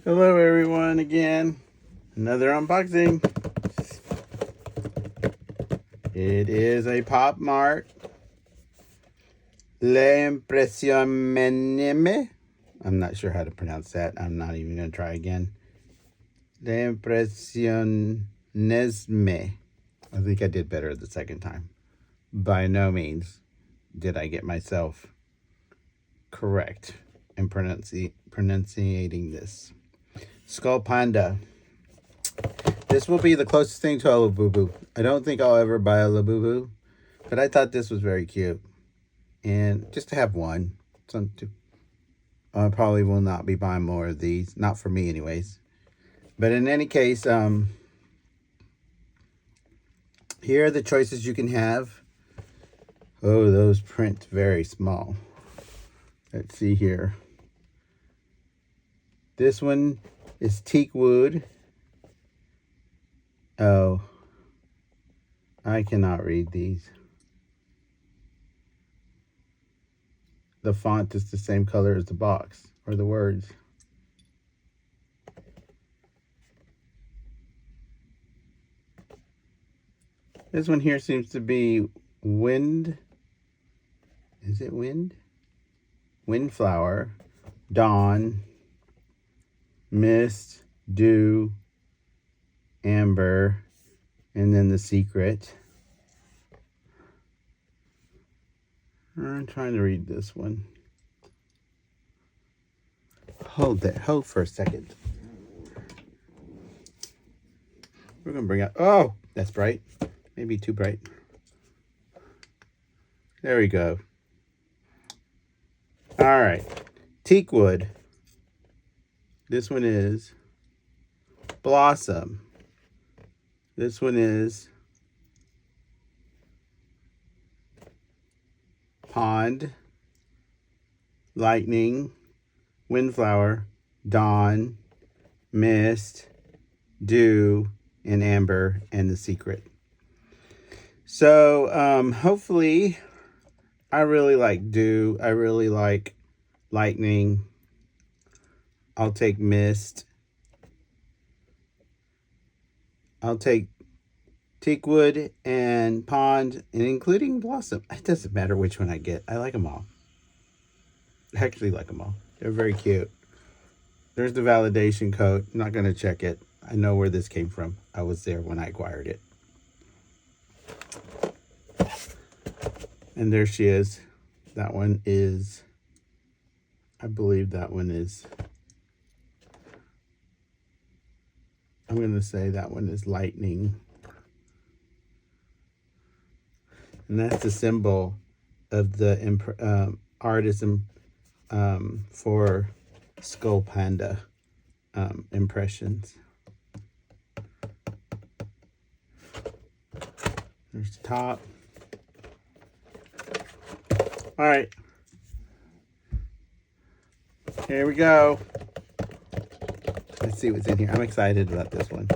Hello everyone again. Another unboxing. It is a PopMart L'Impression Minime. I'm not sure how to pronounce that. I'm not even going to try again. L'Impressionisme. I think I did better the second time. By no means did I get myself correct in pronunciating this. Skullpanda. This will be the closest thing to a Labubu. I don't think I'll ever buy a Labubu, but I thought this was very cute. And just to have one. I probably will not be buying more of these. Not for me anyways. But in any case, here are the choices you can have. Oh, those print very small. Let's see here. This one is teak wood. Oh, I cannot read these. The font is the same color as the box or the words. This one here seems to be wind. Is it wind? Windflower, dawn, mist, dew, amber, and then the secret. I'm trying to read this one. Hold for a second. We're gonna bring out, oh, that's bright. Maybe too bright. There we go. All right, teak wood. This one is blossom. This one is pond, lightning, windflower, dawn, mist, dew, and amber, and the secret. So hopefully, I really like dew. I really like lightning. I'll take mist. I'll take teakwood and pond, and including blossom. It doesn't matter which one I get. I like them all. I actually like them all. They're very cute. There's the validation code. I'm not going to check it. I know where this came from. I was there when I acquired it. And there she is. That one is, I believe that one is, I'm going to say that one is lightning. And that's the symbol of the artisan for Skullpanda impressions. There's the top. All right. Here we go. Let's see what's in here. I'm excited about this one.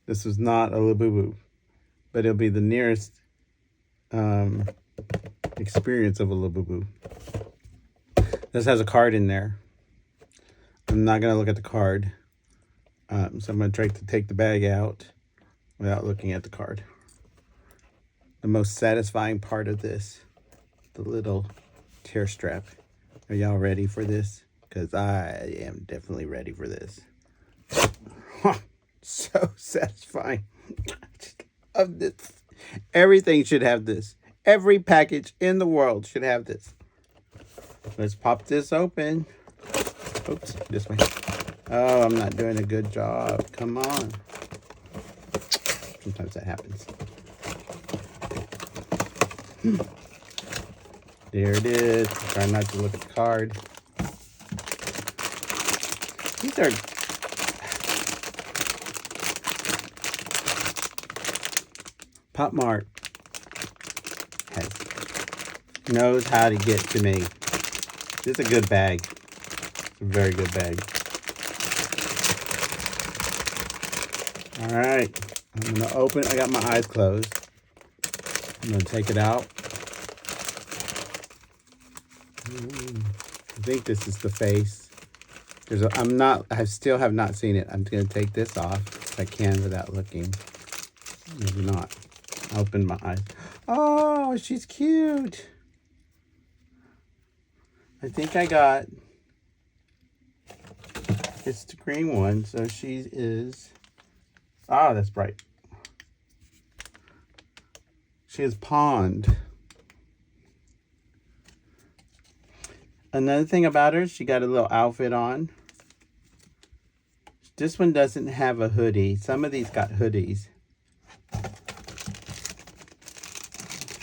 This was not a Labubu, but it'll be the nearest experience of a Labubu. This has a card in there. I'm not going to look at the card. So I'm going to try to take the bag out without looking at the card. The most satisfying part of this, the little tear strap. Are y'all ready for this? Because I am definitely ready for this. So satisfying. Of this. Everything should have this. Every package in the world should have this. Let's pop this open. Oops, this way. Oh, I'm not doing a good job. Come on. Sometimes that happens. There it is. Try not to look at the card. These are PopMart knows how to get to me. This is a good bag. It's a very good bag. All right. I'm going to open. I got my eyes closed. I'm going to take it out. I think this is the face. I still have not seen it. I'm going to take this off if I can without looking. Maybe not. I opened my eyes. Oh, she's cute. I think I got, it's the green one, so she is, oh, that's bright. She is Pond. Another thing about her, she got a little outfit on. This one doesn't have a hoodie. Some of these got hoodies.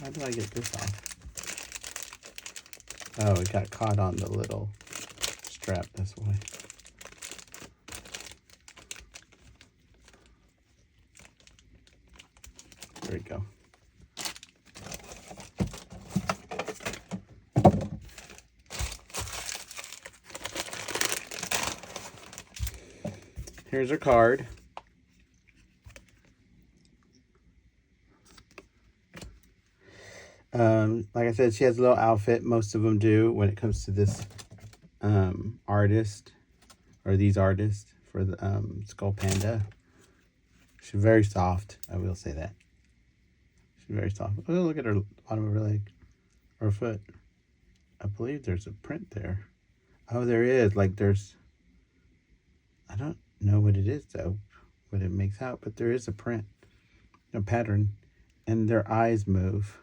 How do I get this off? Oh, it got caught on the little strap this way. There we go. Here's her card. Like I said, she has a little outfit. Most of them do when it comes to this artist, or these artists for the Skullpanda. She's very soft. I will say that. She's very soft. Oh, look at her bottom of her leg, or foot. I believe there's a print there. Oh, there is. Like there's, I don't know what it is though, what it makes out, but there is a print, a pattern, and their eyes move.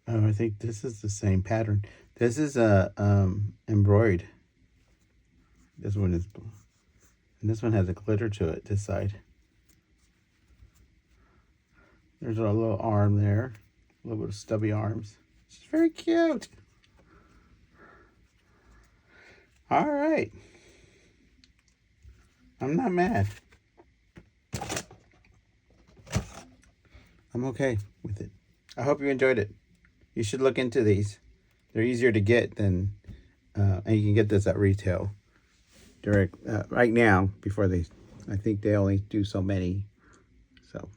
Oh, I think this is the same pattern. This is a embroidered. This one is, and this one has a glitter to it, this side. There's a little arm there, a little bit of stubby arms. She's very cute. All right. I'm not mad. I'm okay with it. I hope you enjoyed it. You should look into these. They're easier to get than, and you can get this at retail direct right now before they, I think they only do so many. So